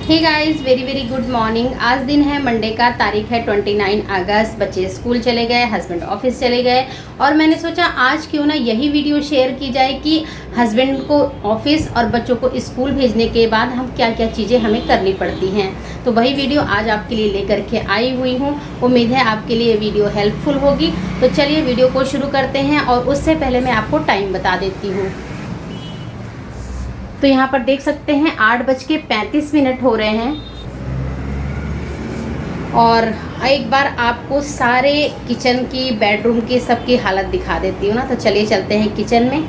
हे guys, very very good morning. आज दिन है मंडे का, तारीख है 29 अगस्त। बच्चे स्कूल चले गए, हस्बैंड ऑफिस चले गए और मैंने सोचा आज क्यों ना यही वीडियो शेयर की जाए कि हस्बैंड को ऑफिस और बच्चों को स्कूल भेजने के बाद हम क्या क्या चीज़ें हमें करनी पड़ती हैं। तो वही वीडियो आज आपके लिए लेकर के आई हुई हूँ। उम्मीद है आपके लिए ये वीडियो हेल्पफुल होगी। तो चलिए वीडियो को शुरू करते हैं और उससे पहले मैं आपको टाइम बता देती हूँ। तो यहाँ पर देख सकते हैं 8:35 हो रहे हैं और एक बार आपको सारे किचन की, बेडरूम की, सबकी हालत दिखा देती हूँ ना। तो चलिए चलते हैं किचन में।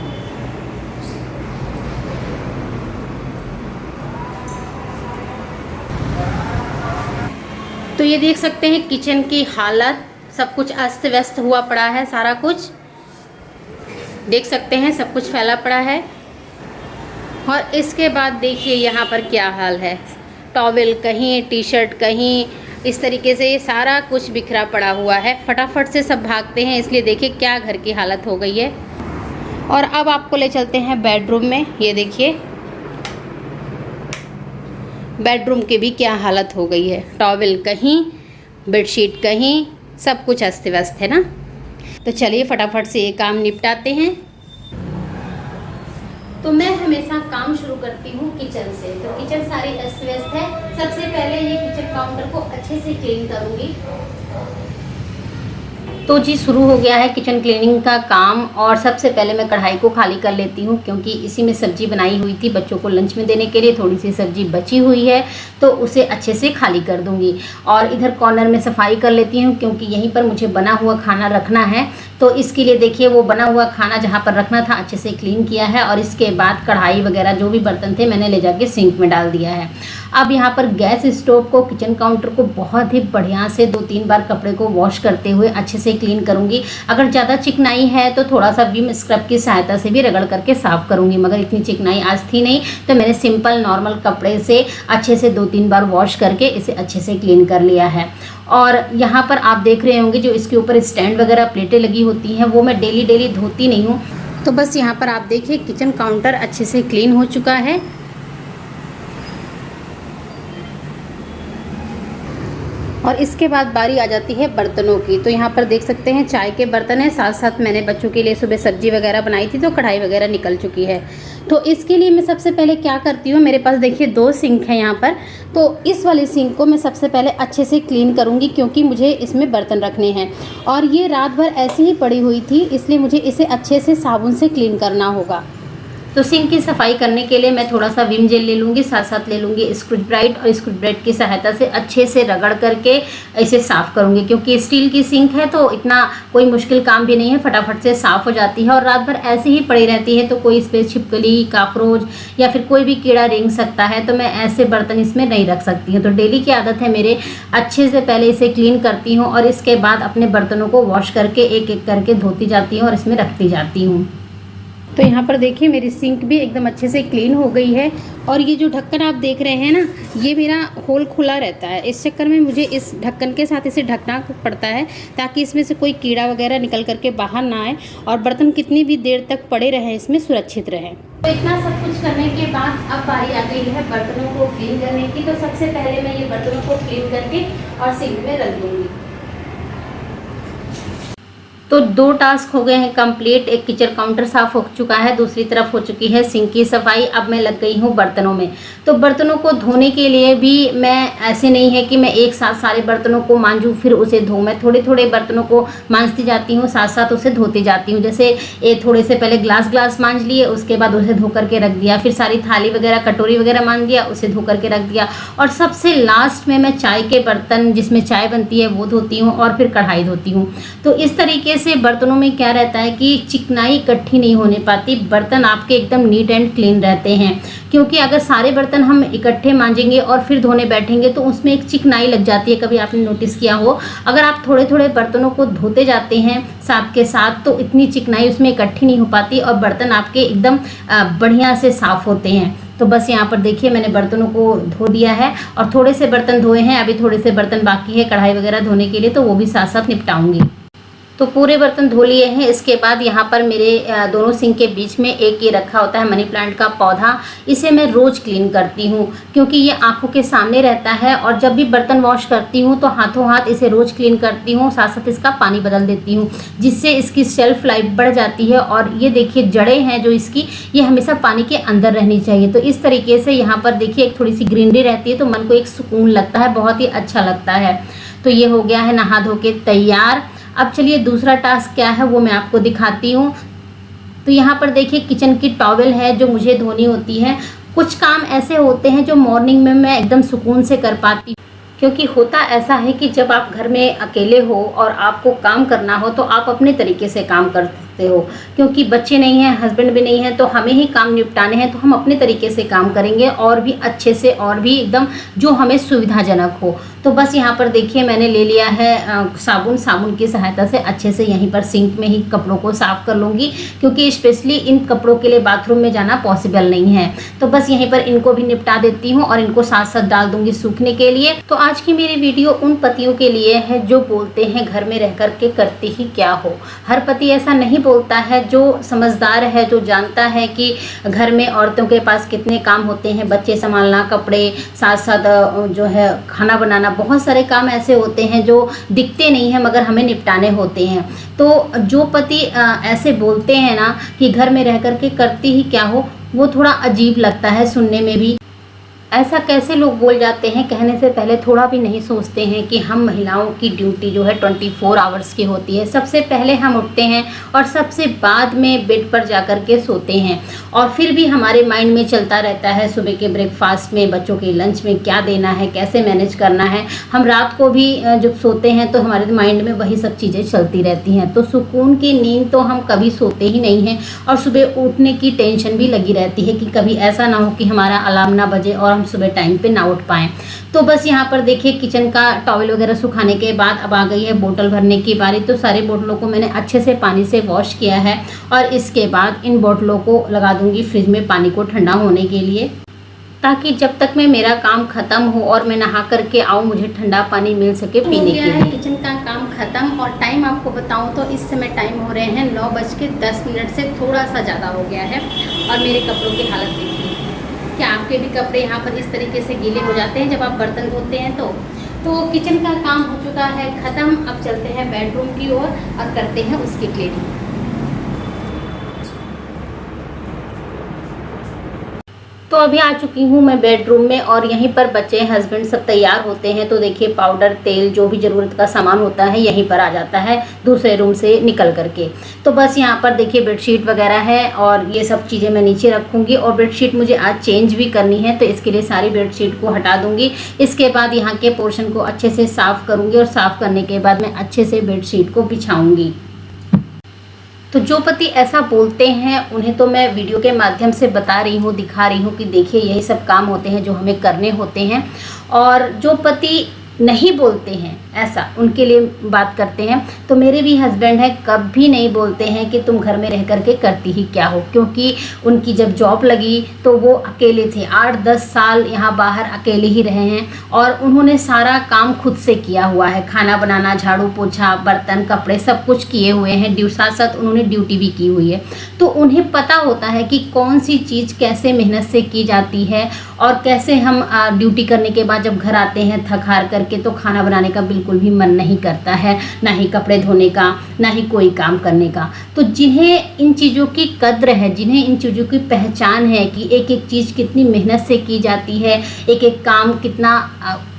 तो ये देख सकते हैं किचन की हालत, सब कुछ अस्त व्यस्त हुआ पड़ा है। सारा कुछ देख सकते हैं, सब कुछ फैला पड़ा है। और इसके बाद देखिए यहाँ पर क्या हाल है, टॉवेल कहीं, टी शर्ट कहीं, इस तरीके से ये सारा कुछ बिखरा पड़ा हुआ है। फटाफट से सब भागते हैं, इसलिए देखिए क्या घर की हालत हो गई है। और अब आपको ले चलते हैं बेडरूम में। ये देखिए बेडरूम की भी क्या हालत हो गई है, टॉवेल कहीं, बेडशीट कहीं, सब कुछ अस्त व्यस्त है ना। तो चलिए फटाफट से ये काम निपटाते हैं। तो मैं हमेशा काम शुरू करती हूँ किचन से। तो किचन सारी अस्त व्यस्त है। सबसे पहले ये किचन काउंटर को अच्छे से क्लीन करूँगी। तो जी शुरू हो गया है किचन क्लीनिंग का काम। और सबसे पहले मैं कढ़ाई को खाली कर लेती हूँ क्योंकि इसी में सब्जी बनाई हुई थी बच्चों को लंच में देने के लिए। थोड़ी सी सब्जी बची हुई है तो उसे अच्छे से खाली कर दूँगी। और इधर कॉर्नर में सफाई कर लेती हूँ क्योंकि यहीं पर मुझे बना हुआ खाना रखना है। तो इसके लिए देखिए वो बना हुआ खाना जहाँ पर रखना था अच्छे से क्लीन किया है। और इसके बाद कढ़ाई वगैरह जो भी बर्तन थे मैंने ले जाके सिंक में डाल दिया है। अब यहाँ पर गैस स्टोव को, किचन काउंटर को बहुत ही बढ़िया से 2-3 बार कपड़े को वॉश करते हुए अच्छे से क्लीन करूँगी। अगर ज़्यादा चिकनाई है तो थोड़ा सा विम स्क्रब की सहायता से भी रगड़ करके साफ़ करूँगी, मगर इतनी चिकनाई आज थी नहीं तो मैंने सिंपल नॉर्मल कपड़े से अच्छे से 2-3 बार वॉश करके इसे अच्छे से क्लीन कर लिया है। और यहाँ पर आप देख रहे होंगे जो इसके ऊपर स्टैंड वगैरह प्लेटें लगी होती हैं वो मैं डेली धोती नहीं हूँ। तो बस यहाँ पर आप देखिए किचन काउंटर अच्छे से क्लीन हो चुका है। और इसके बाद बारी आ जाती है बर्तनों की। तो यहाँ पर देख सकते हैं चाय के बर्तन हैं, साथ साथ मैंने बच्चों के लिए सुबह सब्जी वगैरह बनाई थी तो कढ़ाई वगैरह निकल चुकी है। तो इसके लिए मैं सबसे पहले क्या करती हूँ, मेरे पास देखिए 2 सिंक हैं यहाँ पर। तो इस वाली सिंक को मैं सबसे पहले अच्छे से क्लीन करूँगी क्योंकि मुझे इसमें बर्तन रखने हैं। और ये रात भर ऐसे ही पड़ी हुई थी इसलिए मुझे इसे अच्छे से साबुन से क्लीन करना होगा। तो सिंक की सफाई करने के लिए मैं थोड़ा सा विम जेल ले लूँगी, साथ साथ ले लूँगी स्क्विज ब्राइट और स्क्विज ब्राइट की सहायता से अच्छे से रगड़ करके इसे साफ़ करूँगी। क्योंकि स्टील की सिंक है तो इतना कोई मुश्किल काम भी नहीं है, फटाफट से साफ़ हो जाती है। और रात भर ऐसे ही पड़ी रहती है तो कोई इस पर छिपकली, काकरोच या फिर कोई भी कीड़ा रेंग सकता है। तो मैं ऐसे बर्तन इसमें नहीं रख सकती हूँ। तो डेली की आदत है मेरे अच्छे से पहले इसे क्लीन करती हूँ और इसके बाद अपने बर्तनों को वॉश करके एक एक करके धोती जाती हूँ और इसमें रखती जाती हूँ। तो यहाँ पर देखिए मेरी सिंक भी एकदम अच्छे से क्लीन हो गई है। और ये जो ढक्कन आप देख रहे हैं ना, ये मेरा होल खुला रहता है। इस चक्कर में मुझे इस ढक्कन के साथ इसे ढकना पड़ता है ताकि इसमें से कोई कीड़ा वगैरह निकल करके बाहर ना आए और बर्तन कितनी भी देर तक पड़े रहें इसमें सुरक्षित रहें। तो इतना सब कुछ करने के बाद अब बारी आ गई है बर्तनों को क्लीन करने की। तो सबसे पहले मैं ये बर्तनों को क्लीन करके और सिंक में रख दूँगी। तो 2 टास्क हो गए हैं कंप्लीट। एक किचन काउंटर साफ़ हो चुका है, दूसरी तरफ हो चुकी है सिंक की सफाई। अब मैं लग गई हूँ बर्तनों में। तो बर्तनों को धोने के लिए भी मैं ऐसे नहीं है कि मैं एक साथ सारे बर्तनों को मांजूँ फिर उसे धोऊँ। मैं थोड़े थोड़े बर्तनों को मांजती जाती हूँ, साथ साथ उसे धोती जाती हूँ। जैसे ये थोड़े से पहले ग्लास मांज लिए, उसके बाद उसे धो करके रख दिया। फिर सारी थाली वगैरह, कटोरी वगैरह मांज दिया, उसे धो करके रख दिया। और सबसे लास्ट में मैं चाय के बर्तन जिसमें चाय बनती है वो धोती हूँ और फिर कढ़ाई धोती हूँ। तो इस तरीके से बर्तनों में क्या रहता है कि चिकनाई इकट्ठी नहीं होने पाती, बर्तन आपके एकदम नीट एंड क्लीन रहते हैं। क्योंकि अगर सारे बर्तन हम इकट्ठे मांजेंगे और फिर धोने बैठेंगे तो उसमें एक चिकनाई लग जाती है, कभी आपने नोटिस किया हो। अगर आप थोड़े थोड़े बर्तनों को धोते जाते हैं साथ के साथ तो इतनी चिकनाई उसमें इकट्ठी नहीं हो पाती और बर्तन आपके एकदम बढ़िया से साफ़ होते हैं। तो बस यहाँ पर देखिए मैंने बर्तनों को धो दिया है और थोड़े से बर्तन धोए हैं, अभी थोड़े से बर्तन बाकी है कढ़ाई वगैरह धोने के लिए, तो वो भी साथ साथ निपटाऊंगी। तो पूरे बर्तन धो लिए हैं। इसके बाद यहाँ पर मेरे दोनों सिंक के बीच में एक ये रखा होता है मनी प्लांट का पौधा। इसे मैं रोज़ क्लीन करती हूँ क्योंकि ये आंखों के सामने रहता है, और जब भी बर्तन वॉश करती हूँ तो हाथों हाथ इसे रोज़ क्लीन करती हूँ, साथ साथ इसका पानी बदल देती हूँ, जिससे इसकी शेल्फ लाइफ बढ़ जाती है। और ये देखिए जड़ें हैं जो इसकी, ये हमेशा पानी के अंदर रहनी चाहिए। तो इस तरीके से यहाँ पर देखिए एक थोड़ी सी ग्रीनरी रहती है तो मन को एक सुकून लगता है, बहुत ही अच्छा लगता है। तो ये हो गया है नहा धो के तैयार। अब चलिए दूसरा टास्क क्या है वो मैं आपको दिखाती हूँ। तो यहाँ पर देखिए किचन की टॉवेल है जो मुझे धोनी होती है। कुछ काम ऐसे होते हैं जो मॉर्निंग में मैं एकदम सुकून से कर पाती हूँ, क्योंकि होता ऐसा है कि जब आप घर में अकेले हो और आपको काम करना हो तो आप अपने तरीके से काम कर सकते हो, क्योंकि बच्चे नहीं हैं, हस्बैंड भी नहीं है, तो हमें ही काम निपटाने हैं। तो हम अपने तरीके से काम करेंगे और भी अच्छे से, और भी एकदम जो हमें सुविधाजनक हो। तो बस यहाँ पर देखिए मैंने ले लिया है साबुन की सहायता से अच्छे से यहीं पर सिंक में ही कपड़ों को साफ़ कर लूँगी, क्योंकि स्पेशली इन कपड़ों के लिए बाथरूम में जाना पॉसिबल नहीं है। तो बस यहीं पर इनको भी निपटा देती हूँ और इनको साथ साथ डाल दूँगी सूखने के लिए। तो आज की मेरी वीडियो उन पतियों के लिए है जो बोलते हैं घर में रह कर के करते ही क्या हो। हर पति ऐसा नहीं बोलता है, जो समझदार है, जो जानता है कि घर में औरतों के पास कितने काम होते हैं, बच्चे संभालना, कपड़े, साथ साथ जो है खाना बनाना, बहुत सारे काम ऐसे होते हैं जो दिखते नहीं हैं मगर हमें निपटाने होते हैं। तो जो पति ऐसे बोलते हैं ना कि घर में रह कर के करते ही क्या हो, वो थोड़ा अजीब लगता है सुनने में भी। ऐसा कैसे लोग बोल जाते हैं, कहने से पहले थोड़ा भी नहीं सोचते हैं कि हम महिलाओं की ड्यूटी जो है 24 आवर्स की होती है। सबसे पहले हम उठते हैं और सबसे बाद में बेड पर जाकर के सोते हैं, और फिर भी हमारे माइंड में चलता रहता है सुबह के ब्रेकफास्ट में, बच्चों के लंच में क्या देना है, कैसे मैनेज करना है। हम रात को भी जब सोते हैं तो हमारे माइंड में वही सब चीज़ें चलती रहती हैं। तो सुकून की नींद तो हम कभी सोते ही नहीं हैं, और सुबह उठने की टेंशन भी लगी रहती है कि कभी ऐसा ना हो कि हमारा अलार्म ना बजे और हम सुबह टाइम पे ना उठ पाएँ। तो बस यहाँ पर देखिए किचन का टॉवल वगैरह सुखाने के बाद अब आ गई है बोतल भरने की बारी। तो सारे बोतलों को मैंने अच्छे से पानी से वॉश किया है, और इसके बाद इन बोतलों को लगा दूंगी फ्रिज में पानी को ठंडा होने के लिए, ताकि जब तक मैं मेरा काम ख़त्म हो और मैं नहा करके आऊँ मुझे ठंडा पानी मिल सके पीने के लिए। किचन का काम ख़त्म, और टाइम आपको बताऊँ तो इस समय टाइम हो रहे हैं 9:10 से थोड़ा सा ज़्यादा हो गया है। और मेरे कपड़ों की हालत देखिए। क्या आपके भी कपड़े यहाँ पर इस तरीके से गीले हो जाते हैं जब आप बर्तन धोते हैं? तो किचन का काम हो चुका है ख़त्म। अब चलते हैं बेडरूम की ओर और करते हैं उसकी क्लीनिंग। तो अभी आ चुकी हूँ मैं बेडरूम में, और यहीं पर बच्चे, हस्बैंड सब तैयार होते हैं। तो देखिए पाउडर, तेल, जो भी ज़रूरत का सामान होता है यहीं पर आ जाता है दूसरे रूम से निकल करके। तो बस यहाँ पर देखिए बेडशीट वगैरह है, और ये सब चीज़ें मैं नीचे रखूँगी। और बेडशीट मुझे आज चेंज भी करनी है, तो इसके लिए सारी बेडशीट को हटा दूँगी। इसके बाद यहाँ के पोर्शन को अच्छे से साफ़ करूँगी, और साफ़ करने के बाद मैं अच्छे से बेडशीट को बिछाऊँगी। तो जो पति ऐसा बोलते हैं उन्हें तो मैं वीडियो के माध्यम से बता रही हूँ, दिखा रही हूँ कि देखिए यही सब काम होते हैं जो हमें करने होते हैं। और जो पति नहीं बोलते हैं ऐसा, उनके लिए बात करते हैं। तो मेरे भी हस्बैंड हैं, कभी नहीं बोलते हैं कि तुम घर में रह करके करती ही क्या हो, क्योंकि उनकी जब जॉब लगी तो वो अकेले थे। 8-10 साल यहाँ बाहर अकेले ही रहे हैं, और उन्होंने सारा काम खुद से किया हुआ है। खाना बनाना, झाड़ू पोछा, बर्तन, कपड़े सब कुछ किए हुए हैं। साथ साथ उन्होंने ड्यूटी भी की हुई है। तो उन्हें पता होता है कि कौन सी चीज़ कैसे मेहनत से की जाती है, और कैसे हम ड्यूटी करने के बाद जब घर आते हैं थक हार करके, तो खाना बनाने का बिल्कुल भी मन नहीं करता है, ना ही कपड़े धोने का, ना ही कोई काम करने का। तो जिन्हें इन चीज़ों की कद्र है, जिन्हें इन चीज़ों की पहचान है कि एक एक चीज़ कितनी मेहनत से की जाती है, एक एक काम कितना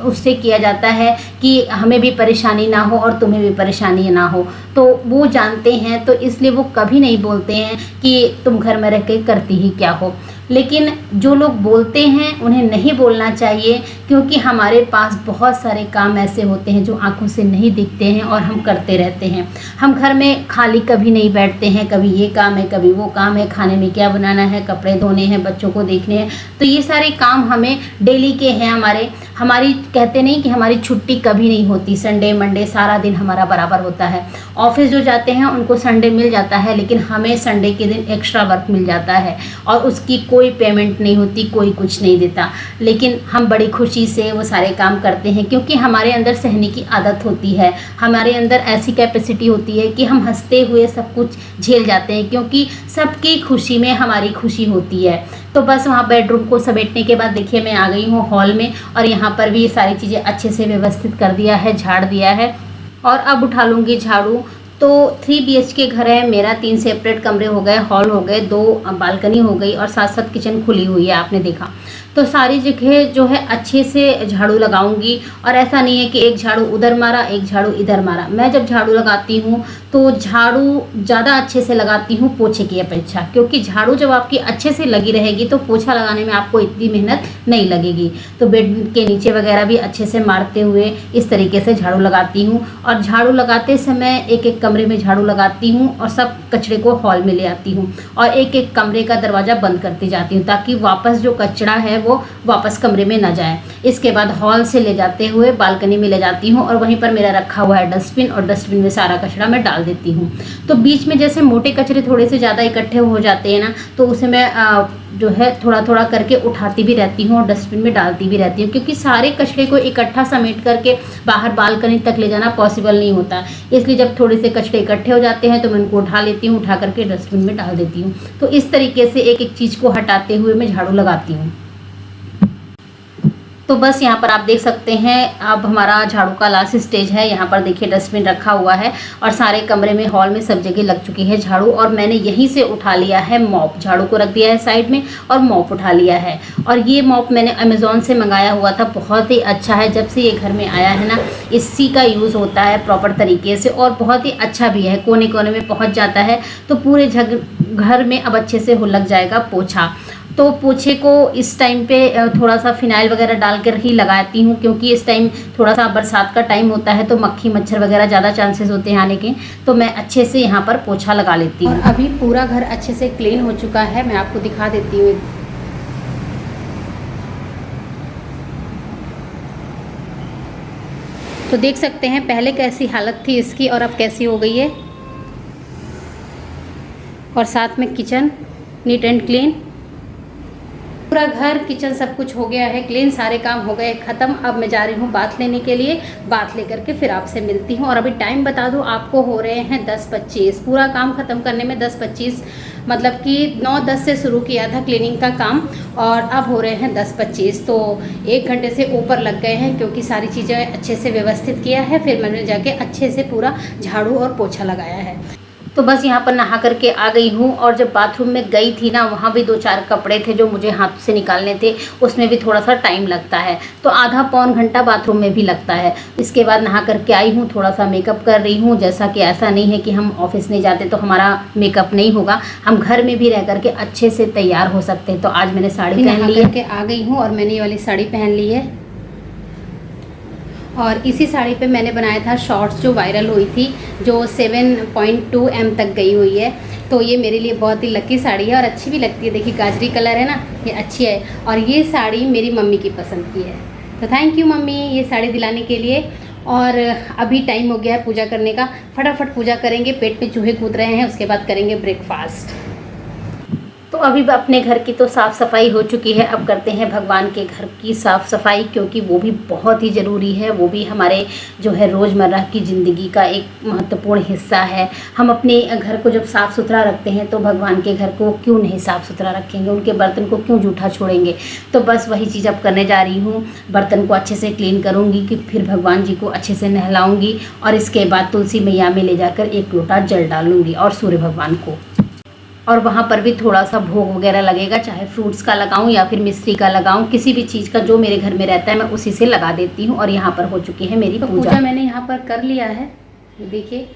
उससे किया जाता है कि हमें भी परेशानी ना हो और तुम्हें भी परेशानी ना हो, तो वो जानते हैं। तो इसलिए वो कभी नहीं बोलते हैं कि तुम घर में रह के करती ही क्या हो। लेकिन जो लोग बोलते हैं उन्हें नहीं बोलना चाहिए, क्योंकि हमारे पास बहुत सारे काम ऐसे होते हैं जो आंखों से नहीं दिखते हैं और हम करते रहते हैं। हम घर में खाली कभी नहीं बैठते हैं, कभी ये काम है, कभी वो काम है, खाने में क्या बनाना है, कपड़े धोने हैं, बच्चों को देखने हैं। तो ये सारे काम हमें डेली के हैं हमारे। हमारी कहते नहीं कि हमारी छुट्टी कभी नहीं होती, संडे मंडे सारा दिन हमारा बराबर होता है। ऑफिस जो जाते हैं उनको संडे मिल जाता है, लेकिन हमें संडे के दिन एक्स्ट्रा वर्क मिल जाता है और उसकी कोई पेमेंट नहीं होती, कोई कुछ नहीं देता। लेकिन हम बड़ी खुशी से वो सारे काम करते हैं, क्योंकि हमारे अंदर सहने की आदत होती है, हमारे अंदर ऐसी कैपेसिटी होती है कि हम हंसते हुए सब कुछ झेल जाते हैं, क्योंकि सबकी खुशी में हमारी खुशी होती है। तो बस वहाँ बेडरूम को समेटने के बाद देखिए मैं आ गई हूँ हॉल में, और यहाँ पर भी ये सारी चीज़ें अच्छे से व्यवस्थित कर दिया है, झाड़ दिया है। और अब उठा लूँगी झाड़ू। तो 3 BHK घर है मेरा, 3 सेपरेट कमरे हो गए, हॉल हो गए, 2 बालकनी हो गई और साथ साथ किचन खुली हुई है, आपने देखा। तो सारी जगह जो है अच्छे से झाड़ू लगाऊंगी, और ऐसा नहीं है कि एक झाड़ू उधर मारा एक झाड़ू इधर मारा। मैं जब झाड़ू लगाती हूँ तो झाड़ू ज़्यादा अच्छे से लगाती हूँ पोछे की अपेक्षा, क्योंकि झाड़ू जब आपकी अच्छे से लगी रहेगी तो पोछा लगाने में आपको इतनी मेहनत नहीं लगेगी। तो बेड के नीचे वगैरह भी अच्छे से मारते हुए इस तरीके से झाड़ू लगाती हूँ, और झाड़ू लगाते समय एक एक कमरे में झाड़ू लगाती हूँ और सब कचरे को हॉल में ले आती हूँ, और एक एक कमरे का दरवाज़ा बंद करती जाती हूँ, ताकि वापस जो कचरा है वो वापस कमरे में ना जाए। इसके बाद हॉल से ले जाते हुए बालकनी में ले जाती हूँ, और वहीं पर मेरा रखा हुआ है डस्टबिन, और डस्टबिन में सारा कचरा मैं डाल देती हूँ। तो बीच में जैसे मोटे कचरे थोड़े से ज़्यादा इकट्ठे हो जाते हैं ना, तो उसे मैं जो है थोड़ा थोड़ा करके उठाती भी रहती हूँ और डस्टबिन में डालती भी रहती हूँ, क्योंकि सारे कचरे को इकट्ठा समेट करके बाहर बालकनी तक ले जाना पॉसिबल नहीं होता। इसलिए जब थोड़े से कचरे इकट्ठे हो जाते हैं तो मैं उनको उठा लेती हूँ, उठा करके डस्टबिन में डाल देती हूँ। तो इस तरीके से एक एक चीज़ को हटाते हुए मैं झाड़ू लगाती हूँ। तो बस यहाँ पर आप देख सकते हैं अब हमारा झाड़ू का लास्ट स्टेज है। यहाँ पर देखिए डस्टबिन रखा हुआ है और सारे कमरे में, हॉल में सब जगह लग चुकी है झाड़ू, और मैंने यहीं से उठा लिया है मॉप। झाड़ू को रख दिया है साइड में और मॉप उठा लिया है। और ये मॉप मैंने अमेज़ॉन से मंगाया हुआ था, बहुत ही अच्छा है। जब से ये घर में आया है ना, इसी का यूज़ होता है प्रॉपर तरीके से, और बहुत ही अच्छा भी है, कोने कोने में पहुँच जाता है। तो पूरे घर में अब अच्छे से हो लग जाएगा पोछा। तो पोछे को इस टाइम पे थोड़ा सा फिनाइल वगैरह डाल कर ही लगाती हूँ, क्योंकि इस टाइम थोड़ा सा बरसात का टाइम होता है तो मक्खी मच्छर वगैरह ज़्यादा चांसेस होते हैं आने के। तो मैं अच्छे से यहाँ पर पोछा लगा लेती हूँ। और अभी पूरा घर अच्छे से क्लीन हो चुका है, मैं आपको दिखा देती हूँ। तो देख सकते हैं पहले कैसी हालत थी इसकी और अब कैसी हो गई है। और साथ में किचन नीट एंड क्लीन, पूरा घर किचन सब कुछ हो गया है क्लीन, सारे काम हो गए ख़त्म। अब मैं जा रही हूँ बाथ लेने के लिए, बाथ लेकर के फिर आपसे मिलती हूँ। और अभी टाइम बता दूँ आपको, हो रहे हैं 10:25। पूरा काम ख़त्म करने में 10:25, मतलब कि 9:10 से शुरू किया था क्लीनिंग का काम, और अब हो रहे हैं 10:25। तो 1 घंटे से ऊपर लग गए हैं, क्योंकि सारी चीज़ें अच्छे से व्यवस्थित किया है। फिर मैंने जाके अच्छे से पूरा झाड़ू और पोछा लगाया है। तो बस यहाँ पर नहा करके आ गई हूँ। और जब बाथरूम में गई थी ना, वहाँ भी 2-4 कपड़े थे जो मुझे हाथ से निकालने थे, उसमें भी थोड़ा सा टाइम लगता है। तो आधा पौन घंटा बाथरूम में भी लगता है। इसके बाद नहा करके आई हूँ, थोड़ा सा मेकअप कर रही हूँ। जैसा कि ऐसा नहीं है कि हम ऑफिस नहीं जाते तो हमारा मेकअप नहीं होगा, हम घर में भी रह करके अच्छे से तैयार हो सकते हैं। तो आज मैंने साड़ी पहन ली है, आ गई हूँ और मैंने ये वाली साड़ी पहन ली है। और इसी साड़ी पे मैंने बनाया था शॉर्ट्स जो वायरल हुई थी, जो 7.2 M तक गई हुई है। तो ये मेरे लिए बहुत ही लकी साड़ी है और अच्छी भी लगती है। देखिए गाजरी कलर है ना, ये अच्छी है। और ये साड़ी मेरी मम्मी की पसंद की है, तो थैंक यू मम्मी ये साड़ी दिलाने के लिए। और अभी टाइम हो गया है पूजा करने का, फटाफट पूजा करेंगे। पेट में चूहे कूद रहे हैं, उसके बाद करेंगे ब्रेकफास्ट। तो अभी अपने घर की तो साफ़ सफाई हो चुकी है, अब करते हैं भगवान के घर की साफ़ सफाई, क्योंकि वो भी बहुत ही ज़रूरी है। वो भी हमारे जो है रोज़मर्रा की ज़िंदगी का एक महत्वपूर्ण हिस्सा है। हम अपने घर को जब साफ़ सुथरा रखते हैं तो भगवान के घर को क्यों नहीं साफ़ सुथरा रखेंगे, उनके बर्तन को क्यों जूठा छोड़ेंगे। तो बस वही चीज़ अब करने जा रही हूँ। बर्तन को अच्छे से क्लीन करूँगी, कि फिर भगवान जी को अच्छे से नहलाऊँगी, और इसके बाद तुलसी मैया में ले जाकर 1 लोटा जल डालूँगी, और सूर्य भगवान को। और वहाँ पर भी थोड़ा सा भोग वगैरह लगेगा, चाहे फ्रूट्स का लगाऊं या फिर मिश्री का लगाऊं, किसी भी चीज़ का जो मेरे घर में रहता है मैं उसी से लगा देती हूँ। और यहाँ पर हो चुकी है मेरी पूजा मैंने यहाँ पर कर लिया है। देखिए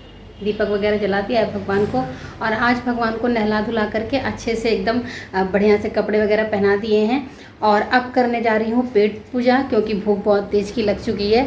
दीपक वगैरह जला दिया है भगवान को, और आज भगवान को नहला धुला करके अच्छे से एकदम बढ़िया से कपड़े वगैरह पहना दिए हैं। और अब करने जा रही हूँ पेट पूजा, क्योंकि भूख बहुत तेज़ की लग चुकी है।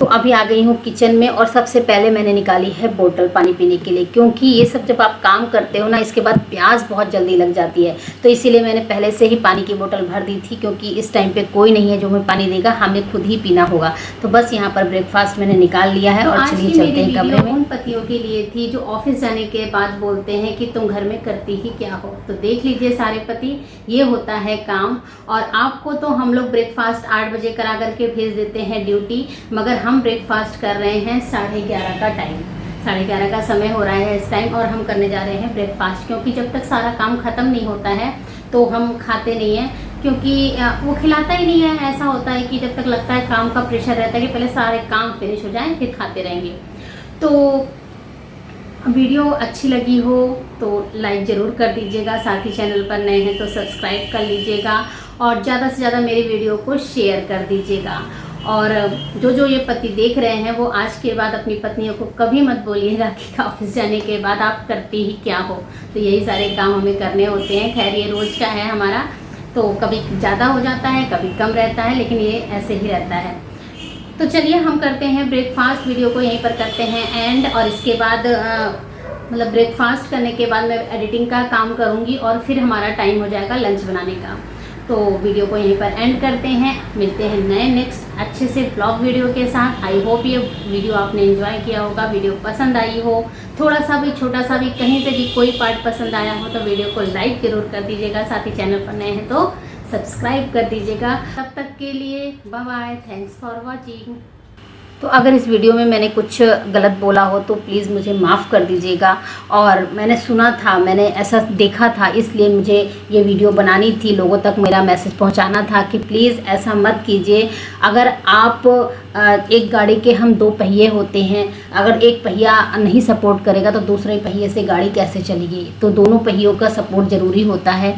तो अभी आ गई हूँ किचन में और सबसे पहले मैंने निकाली है बोतल पानी पीने के लिए, क्योंकि ये सब जब आप काम करते हो ना इसके बाद प्यास बहुत जल्दी लग जाती है। तो इसीलिए मैंने पहले से ही पानी की बोतल भर दी थी, क्योंकि इस टाइम पे कोई नहीं है जो हमें पानी देगा, हमें खुद ही पीना होगा। तो बस यहाँ पर ब्रेकफास्ट मैंने निकाल लिया है। और चलिए चलते हैं कमरे में। उन पतियों के लिए थी जो ऑफिस जाने के बाद बोलते हैं कि तुम घर में करती ही क्या हो। तो देख लीजिए सारे पति, ये होता है काम। और आपको तो हम लोग ब्रेकफास्ट 8 बजे करा करके भेज देते हैं ड्यूटी, मगर हम ब्रेकफास्ट कर रहे हैं 11:30 का टाइम, 11:30 का समय हो रहा है इस टाइम, और हम करने जा रहे हैं ब्रेकफास्ट। क्योंकि जब तक सारा काम ख़त्म नहीं होता है तो हम खाते नहीं हैं, क्योंकि वो खिलाता ही नहीं है। ऐसा होता है कि जब तक लगता है काम का प्रेशर रहता है कि पहले सारे काम फिनिश हो जाएं फिर खाते रहेंगे। तो वीडियो अच्छी लगी हो तो लाइक ज़रूर कर दीजिएगा, साथ ही चैनल पर नए हैं तो सब्सक्राइब कर लीजिएगा, और ज़्यादा से ज़्यादा मेरी वीडियो को शेयर कर दीजिएगा। और जो ये पति देख रहे हैं वो आज के बाद अपनी पत्नियों को कभी मत बोलिएगा कि ऑफिस जाने के बाद आप करती ही क्या हो। तो यही सारे काम हमें करने होते हैं। खैर ये रोज़ का है हमारा, तो कभी ज़्यादा हो जाता है कभी कम रहता है, लेकिन ये ऐसे ही रहता है। तो चलिए हम करते हैं ब्रेकफास्ट, वीडियो को यहीं पर करते हैं एंड। और इसके बाद मतलब ब्रेकफास्ट करने के बाद मैं एडिटिंग का काम करूँगी और फिर हमारा टाइम हो जाएगा लंच बनाने का। तो वीडियो को यहीं पर एंड करते हैं, मिलते हैं नए नेक्स्ट अच्छे से ब्लॉग वीडियो के साथ। आई होप ये वीडियो आपने एंजॉय किया होगा, वीडियो पसंद आई हो, थोड़ा सा भी छोटा सा भी कहीं से भी कोई पार्ट पसंद आया हो तो वीडियो को लाइक ज़रूर कर दीजिएगा, साथ ही चैनल पर नए हैं तो सब्सक्राइब कर दीजिएगा। तब तक के लिए bye bye, thanks for watching. तो अगर इस वीडियो में मैंने कुछ गलत बोला हो तो प्लीज़ मुझे माफ़ कर दीजिएगा। और मैंने सुना था, मैंने ऐसा देखा था, इसलिए मुझे ये वीडियो बनानी थी, लोगों तक मेरा मैसेज पहुंचाना था कि प्लीज़ ऐसा मत कीजिए। अगर आप एक गाड़ी के हम 2 पहिए होते हैं, अगर एक पहिया नहीं सपोर्ट करेगा तो दूसरे पहिए से गाड़ी कैसे चलेगी। तो दोनों पहियों का सपोर्ट ज़रूरी होता है।